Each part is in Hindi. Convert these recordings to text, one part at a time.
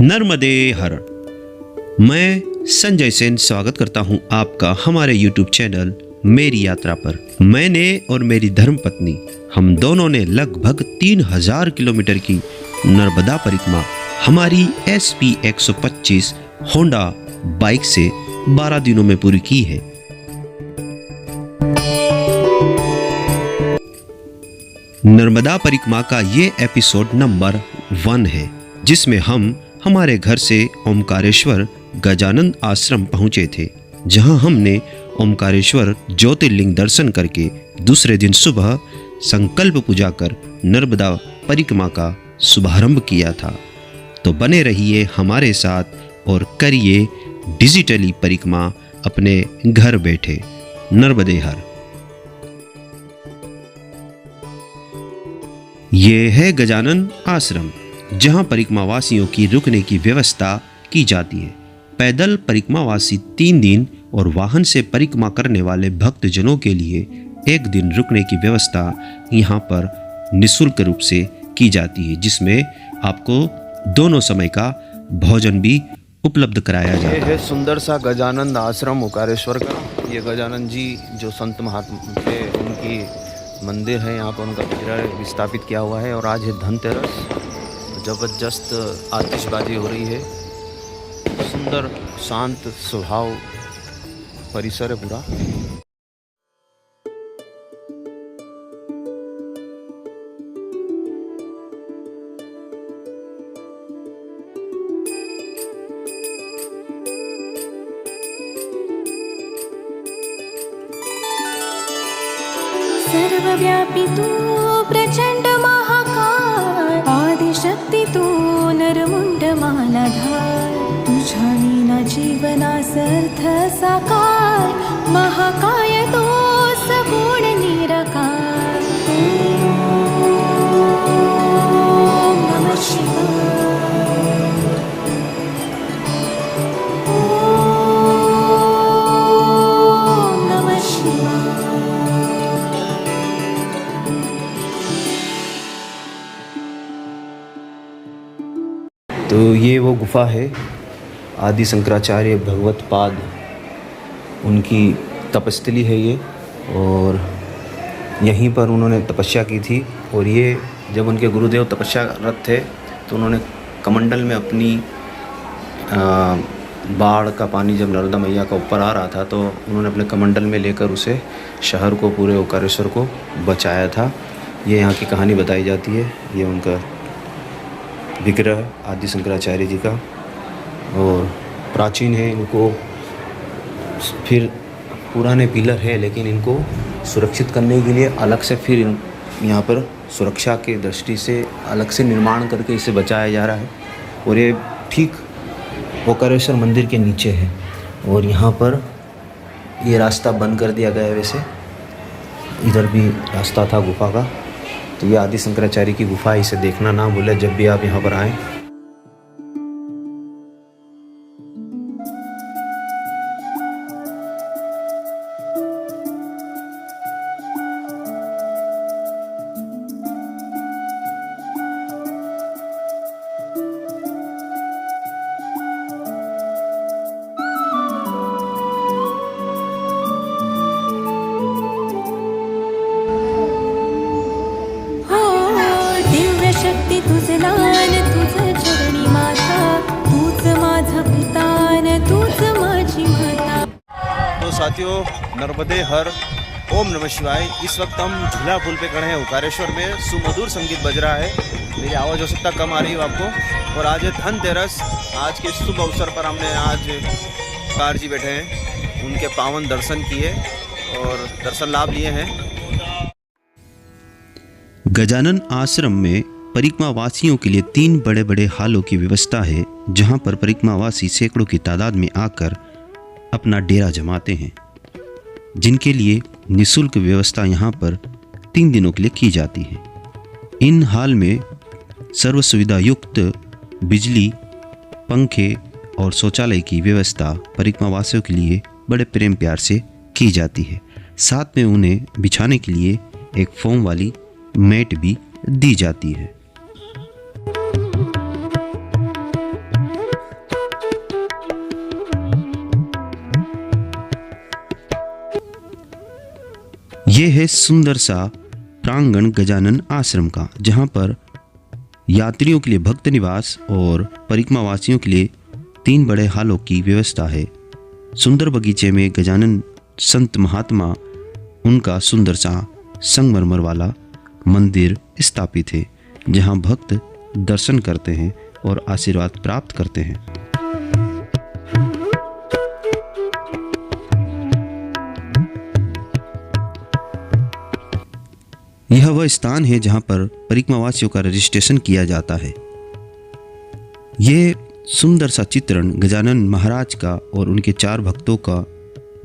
नर्मदे हर। मैं संजय सेन स्वागत करता हूं आपका हमारे YouTube चैनल मेरी यात्रा पर। मैंने और मेरी धर्मपत्नी हम दोनों ने लगभग 3000 किलोमीटर की नर्मदा परिक्रमा हमारी SP 125 होंडा बाइक से 12 दिनों में पूरी की है। नर्मदा परिक्रमा का ये एपिसोड नंबर 1 है, जिसमें हम हमारे घर से ओमकारेश्वर गजानन आश्रम पहुंचे थे, जहां हमने ओमकारेश्वर ज्योतिर्लिंग दर्शन करके दूसरे दिन सुबह संकल्प पूजा कर नर्मदा परिक्रमा का शुभारंभ किया था। तो बने रहिए हमारे साथ और करिए डिजिटली परिक्रमा अपने घर बैठे। नर्मदे हर। ये है गजानन आश्रम, जहां परिक्रमावासियों की रुकने की व्यवस्था की जाती है। पैदल परिक्रमावासी 3 दिन और वाहन से परिक्रमा करने वाले भक्तजनों के लिए 1 दिन रुकने की व्यवस्था यहाँ पर निःशुल्क रूप से की जाती है, जिसमें आपको दोनों समय का भोजन भी उपलब्ध कराया जाता है। ये है सुंदर सा गजानन आश्रम ओमकारेश्वर का। ये गजानन जी जो संत महात्मा थे, उनकी मंदिर है, यहाँ पर उनका विग्रह स्थापित किया हुआ है। और आज है धनतेरस, जबरदस्त आतिशबाजी हो रही है। सुंदर शांत स्वभाव परिसर है पूरा। सर्वव्यापी तू प्रचंड महाकाय, आदिशक्ती तू नरमुंड मालाधार, तुझ्या नीना जीवनास अर्थ साकार, महाकाय तो सगुण निराकार। ओम नमः शिवाय। ओम नमः शिवाय। तो ये वो गुफा है, आदि शंकराचार्य भगवत पाद उनकी तपस्थली है ये, और यहीं पर उन्होंने तपस्या की थी। और ये जब उनके गुरुदेव तपस्यारत थे तो उन्होंने कमंडल में अपनी बाढ़ का पानी जब नर्मदा मैया का ऊपर आ रहा था तो उन्होंने अपने कमंडल में लेकर उसे शहर को, पूरे ओमकारेश्वर को बचाया था। ये यहाँ की कहानी बताई जाती है। ये उनका विग्रह आदि शंकराचार्य जी का, और प्राचीन है। इनको फिर पुराने पिलर है, लेकिन इनको सुरक्षित करने के लिए अलग से फिर यहाँ पर सुरक्षा के दृष्टि से अलग से निर्माण करके इसे बचाया जा रहा है। और ये ठीक ओमकारेश्वर मंदिर के नीचे है, और यहाँ पर ये रास्ता बंद कर दिया गया है। वैसे इधर भी रास्ता था गुफा का। तो ये आदि शंकराचार्य की गुफा, इसे देखना ना भूलें जब भी आप यहाँ पर आएँ। शक्ती तुझ लान, तुझ चरणी माता, तूच माझा पितान, तूच माझी माता। तो साथियों, नर्मदे हर, ओम नमः शिवाय। इस वक्त हम झूला पुल पे खड़े हैं ओमकारेश्वर में। सुमधुर संगीत बज रहा है। मेरी आवाज़ हो सकता कम आ रही हो आपको। और आज है धनतेरस। आज के शुभ अवसर पर हमने आज कार जी बैठे हैं, उनके पावन दर्शन किए और दर्शन लाभ लिए हैं। गजानन आश्रम में परिक्रमावासियों के लिए 3 बड़े बड़े हालों की व्यवस्था है, जहां पर परिक्रमावासी सैकड़ों की तादाद में आकर अपना डेरा जमाते हैं, जिनके लिए निःशुल्क व्यवस्था यहां पर 3 दिनों के लिए की जाती है। इन हाल में सर्व सुविधा युक्त बिजली, पंखे और शौचालय की व्यवस्था परिक्रमावासियों के लिए बड़े प्रेम प्यार से की जाती है। साथ में उन्हें बिछाने के लिए एक फोम वाली मैट भी दी जाती है। ये है सुंदर सा प्रांगण गजानन आश्रम का, जहाँ पर यात्रियों के लिए भक्त निवास और परिक्रमावासियों के लिए 3 बड़े हालों की व्यवस्था है। सुंदर बगीचे में गजानन संत महात्मा उनका सुंदर सा संगमरमर वाला मंदिर स्थापित है, जहाँ भक्त दर्शन करते हैं और आशीर्वाद प्राप्त करते हैं। यह वह स्थान है जहाँ पर परिक्रमावासियों का रजिस्ट्रेशन किया जाता है। ये सुंदर सा चित्रण गजानन महाराज का और उनके 4 भक्तों का,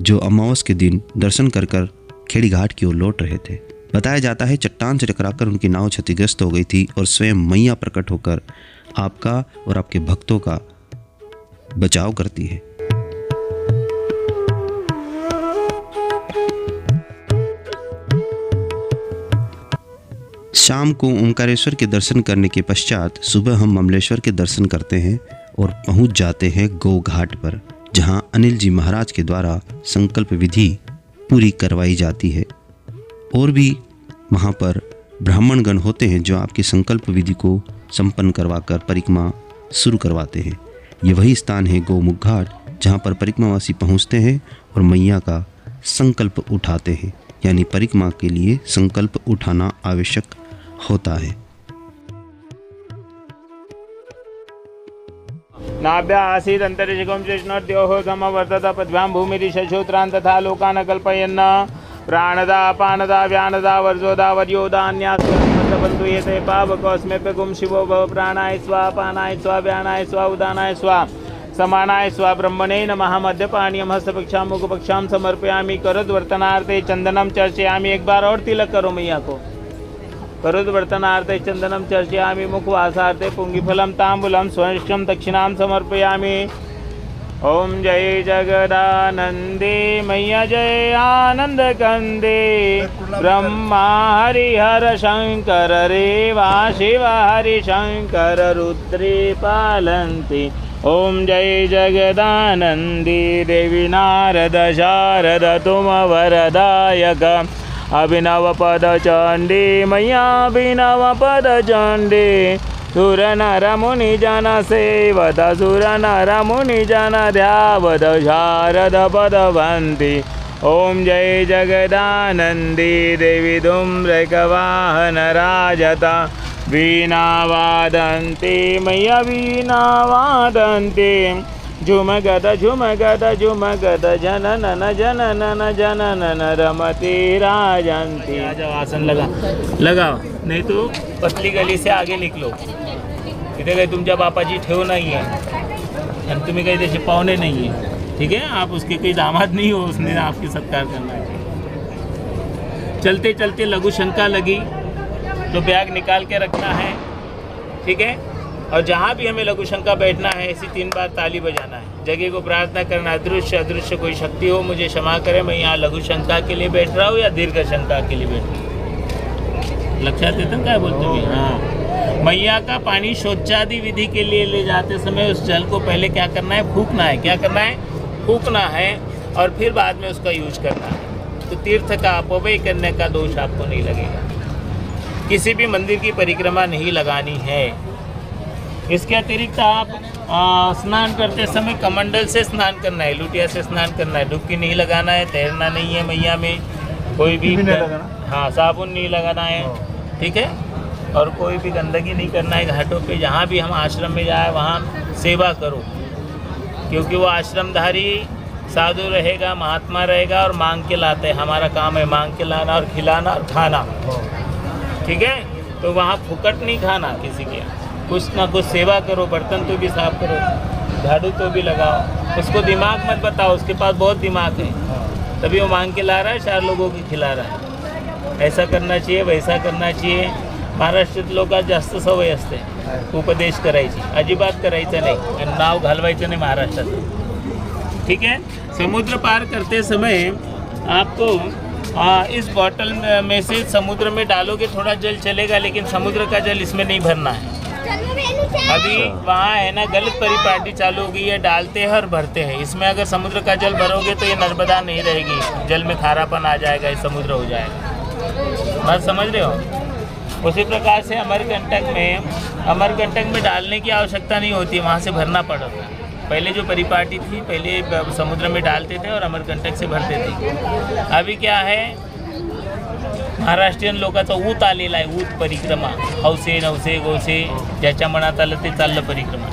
जो अमावस के दिन दर्शन कर कर खेड़ी घाट की ओर लौट रहे थे। बताया जाता है चट्टान से टकराकर उनकी नाव क्षतिग्रस्त हो गई थी और स्वयं मैया प्रकट होकर आपका और आपके भक्तों का बचाव करती है। शाम को ओंकारेश्वर के दर्शन करने के पश्चात सुबह हम ममलेश्वर के दर्शन करते हैं और पहुंच जाते हैं गौ घाट पर, जहां अनिल जी महाराज के द्वारा संकल्प विधि पूरी करवाई जाती है। और भी वहां पर ब्राह्मणगण होते हैं जो आपकी संकल्प विधि को संपन्न करवाकर परिक्रमा शुरू करवाते हैं। ये वही स्थान है गौमुख घाट, जहाँ पर परिक्रमावासी पहुँचते हैं और मैया का संकल्प उठाते हैं, यानी परिक्रमा के लिए संकल्प उठाना आवश्यक होता है। नाभ्या आसीत् अन्तरिक्षं चेष्णोद्योः समवर्तत पद्भ्यां भूमिरिषश्रोत्रान् तथा लोकान् कल्पयन् प्राणदा पानदा व्यानदा वर्जोदा वर्योदान्यास्वन्तु एते पावकोऽस्मेऽप्यगुं शिवो भव प्राणाय स्वाहा पानाय स्वाहा व्यानाय स्वाहा उदानाय स्वाहा समानाय स्वाहा ब्रह्मणे नमः। मध्यपानीयं हस्तपक्षां मुखपक्षां समर्पयामि। करोद्वर्तनार्थे चंदनम चर्चयामि। एक बार और तिलक करो मैया को। करोद्वर्तनार्थे चंदनम चर्चयामि। मुखवासार्थे पुंगिफलं ताम्बूलं स्वयं दक्षिणां समर्पयामि। ओम जय जगदानंदे मैया जय आनंद कंदे ब्रह्मा हरिहर शंकर रेवा शिव हरि शंकर रुद्रे पालन्ति। ओम जय जगदानंदी देवी नारद शारद तुम वरदायक अभिनव पद चंडी मैया अभिनव पद चंडी। सुर नर मुनि जन सेवत सुर नर मुनि जन ध्यावत शारद पदवन्ति। ओम जय जगदानंदी देवी धूम्रकवाहन राजता वीणा वादन्ति मैया वीणा वादन्ति। झुमगद झुमगद झुमगद जननन जननन जननन रमति राजन्ति। आ जाओ, आसन लगाओ, नहीं तो पतली गली से आगे निकलो। इथे काही तुमच्या बापाची ठेव नाही आहे आणि तुम्ही काही त्याचे पाहुणे नहीं है, ठीक है। आप उसके कोई दामाद नहीं हो, उसने आपकी सत्कार करना है। चलते चलते लघु शंका लगी तो बैग निकाल के रखना है, ठीक है। और जहाँ भी हमें लघु शंका बैठना है ऐसी 3 बार ताली बजाना है। जगह को प्रार्थना करना, अदृश्य अदृश्य कोई शक्ति हो मुझे क्षमा करे, मैं यहाँ लघु शंका के लिए बैठ रहा हूँ या दीर्घ शंका के लिए बैठ रहा हूँ। लक्षात येतं काय बोलतो मी? हाँ, मैया का पानी शौचादि विधि के लिए ले जाते समय उस जल को पहले क्या करना है? फूकना है। क्या करना है? फूकना है और फिर बाद में उसका यूज करना है। तो तीर्थ का अपव्यय करने का दोष आपको नहीं लगेगा। किसी भी मंदिर की परिक्रमा नहीं लगानी है। इसके अतिरिक्त आप स्नान करते समय कमंडल से स्नान करना है, लुटिया से स्नान करना है। डुबकी नहीं लगाना है, तैरना नहीं है मैया में, कोई भी हाँ साबुन नहीं लगाना है, ठीक है। और कोई भी गंदगी नहीं करना है घाटों पे। जहाँ भी हम आश्रम में जाए वहाँ सेवा करो, क्योंकि वो आश्रमधारी साधु रहेगा, महात्मा रहेगा और मांग के लाते हैं। हमारा काम है मांग के लाना और खिलाना और खाना, ठीक है। तो वहाँ फुकट नहीं खाना किसी के, कुछ ना कुछ सेवा करो। बर्तन तो भी साफ करो, झाड़ू तो भी लगाओ। उसको दिमाग मत बताओ, उसके पास बहुत दिमाग है, तभी वो मांग के ला रहा है, 4 लोगों की खिला रहा है। ऐसा करना चाहिए, वैसा करना चाहिए। महाराष्ट्रात लोक जास्त सवय असते उपदेश करायची, अजिबात करायचं नाही आणि नाव घालवायचं नाही महाराष्ट्रात, ठीक है। समुद्र पार करते समय आपको इस बॉटल में से समुद्र में डालोगे थोड़ा जल चलेगा, लेकिन समुद्र का जल इसमें नहीं भरना है। अभी वहाँ है ना गलत परिपाटी चालू हो गई है, डालते हैं और भरते हैं। इसमें अगर समुद्र का जल भरोगे तो ये नर्मदा नहीं रहेगी, जल में खारापन आ जाएगा, ये समुद्र हो जाएगा। बात समझ रहे हो? उसी प्रकार से अमरकंटक में डालने की आवश्यकता नहीं होती, वहाँ से भरना पड़ता है। पहले जो परिपाटी थी, पहले समुद्र में डालते थे और अमरकंटक से भरते थे। अभी क्या है, महाराष्ट्रीयन लोकांचं ऊत आलेला आहे, ऊत परिक्रमा, हौसे नवसे गोसे ज्याच्या मनात आलं ते चाललं परिक्रमा।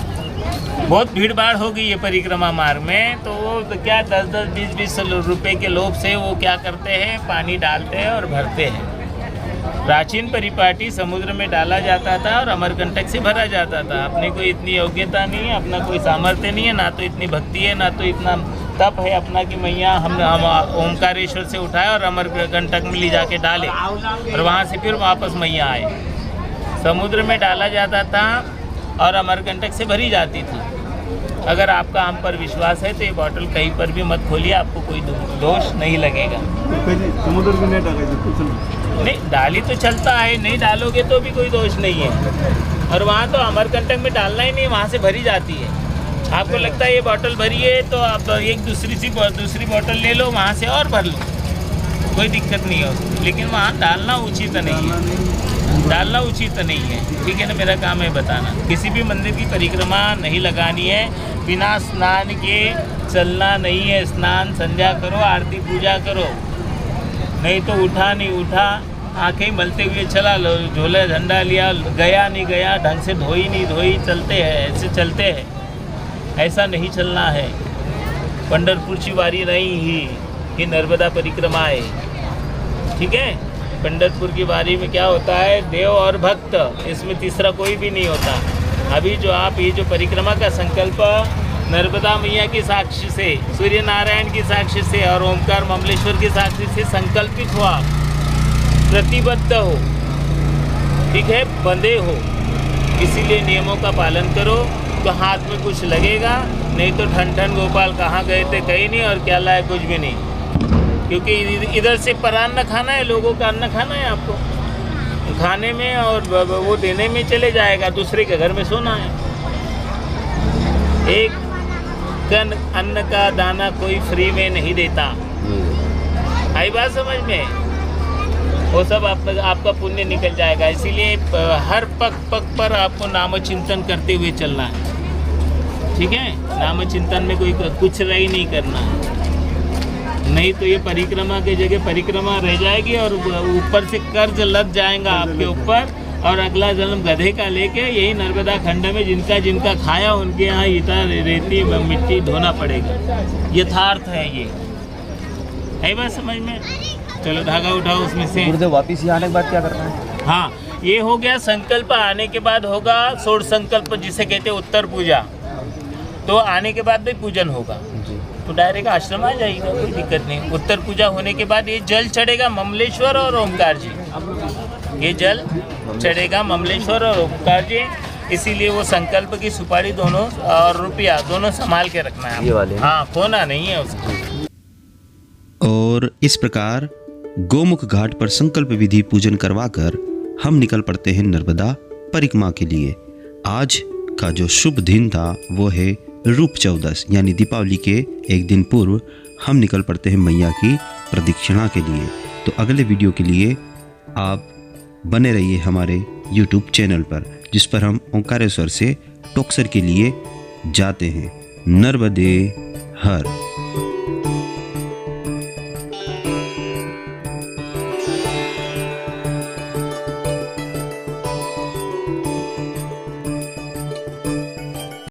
बहुत भीड़ भाड़ हो गई है परिक्रमा मार्ग में, तो वो क्या 10-10, 20-20 रुपए के लोभ से वो क्या करते हैं, पानी डालते हैं और भरते हैं। प्राचीन परिपाटी समुद्र में डाला जाता था और अमरकंटक से भरा जाता था। अपने को इतनी योग्यता नहीं है, अपना कोई सामर्थ्य नहीं है, ना तो इतनी भक्ति है, ना तो इतना तप है अपना कि मैया हम ओमकारेश्वर से उठाए और अमरकंटक में ले जाके डाले और वहाँ से फिर वापस मैया आए। समुद्र में डाला जाता था और अमरकंटक से भरी जाती थी। अगर आपका हम पर विश्वास है तो ये बॉटल कहीं पर भी मत खोलिए, आपको कोई दोष नहीं लगेगा। समुद्र में नहीं डालेंगे, नहीं डाली तो चलता है, नहीं डालोगे तो भी कोई दोष नहीं है। और वहाँ तो अमरकंटक में डालना ही नहीं, वहाँ से भरी जाती है। आपको लगता है ये बॉटल भरी है तो आप एक दूसरी बॉटल ले लो, वहाँ से और भर लो, कोई दिक्कत नहीं है उसमें। लेकिन वहाँ डालना उचित नहीं है, डालना उचित नहीं है। ठीक है ना, मेरा काम है बताना। किसी भी मंदिर की परिक्रमा नहीं लगानी है, बिना स्नान के चलना नहीं है। स्नान संध्या करो, आरती पूजा करो, नहीं तो उठा नहीं उठा, आंखें मलते हुए चला लो, झोला झंडा लिया, गया नहीं गया, ढंग से धोई नहीं धोई, चलते हैं ऐसे चलते हैं, ऐसा नहीं चलना है। पंढरपूरची वारी नहीं ही नर्मदा परिक्रमा है। ठीक है, पंढरपुर की वारी में क्या होता है, देव और भक्त, इसमें तीसरा कोई भी नहीं होता। अभी जो आप ये जो परिक्रमा का संकल्प नर्मदा मैया की साक्षी से, सूर्य नारायण की साक्षी से और ओमकार ममलेश्वर की साक्षी से संकल्पित हो, आप प्रतिबद्ध हो, ठीक है, बंधे हो, इसीलिए नियमों का पालन करो तो हाथ में कुछ लगेगा। नहीं तो ठन ठन गोपाल कहाँ गए थे कहीं नहीं, और क्या लाए कुछ भी नहीं। क्योंकि इधर से परान्न खाना है, लोगों का अन्न खाना है आपको, खाने में और वो देने में चले जाएगा, दूसरे के घर में सोना है। एक कण अन्न का दाना कोई फ्री में नहीं देता। आई बात समझ में? वो सब आपका पुण्य निकल जाएगा। इसीलिए हर पग पर आपको नाम चिंतन करते हुए चलना है। ठीक है, नाम चिंतन में कोई कुछ रही नहीं करना है, नहीं तो ये परिक्रमा की जगह परिक्रमा रह जाएगी और ऊपर से कर्ज लग जाएगा आपके ऊपर, और अगला जन्म गधे का लेके यही नर्मदा खंड में जिनका खाया उनके यहाँ ईटा रेती मिट्टी ढोना पड़ेगा। यथार्थ है ये, है बात समझ में? चलो धागा उठाओ उसमें से। गुरुदेव वापिस यहाँ आने के बाद क्या करना है? हाँ, ये हो गया संकल्प। आने के बाद होगा सोड़ संकल्प, जिसे कहते हैं उत्तर पूजा। तो आने के बाद भी पूजन होगा, तो डायरेक्ट आश्रम आ जाएगा, कोई दिक्कत नहीं। उत्तर पूजा होने के बाद ये जल चढ़ेगा ममलेश्वर और ओमकार जी, ये जल चढ़ेगा ममलेश्वर और ओमकार जी। इसीलिए वो संकल्प की सुपारी दोनों और रुपया दोनों संभाल के रखना है, ये वाले? हाँ, खोना नहीं है उसको। और इस प्रकार गोमुख घाट पर संकल्प विधि पूजन करवाकर हम निकल पड़ते हैं नर्मदा परिक्रमा के लिए। आज का जो शुभ दिन था वो है रूप चौदस, यानी दीपावली के एक दिन पूर्व हम निकल पड़ते हैं मैया की प्रदक्षिणा के लिए। तो अगले वीडियो के लिए आप बने रहिए हमारे YouTube चैनल पर, जिस पर हम ओंकारेश्वर से टोक्सर के लिए जाते हैं। नर्मदे हर।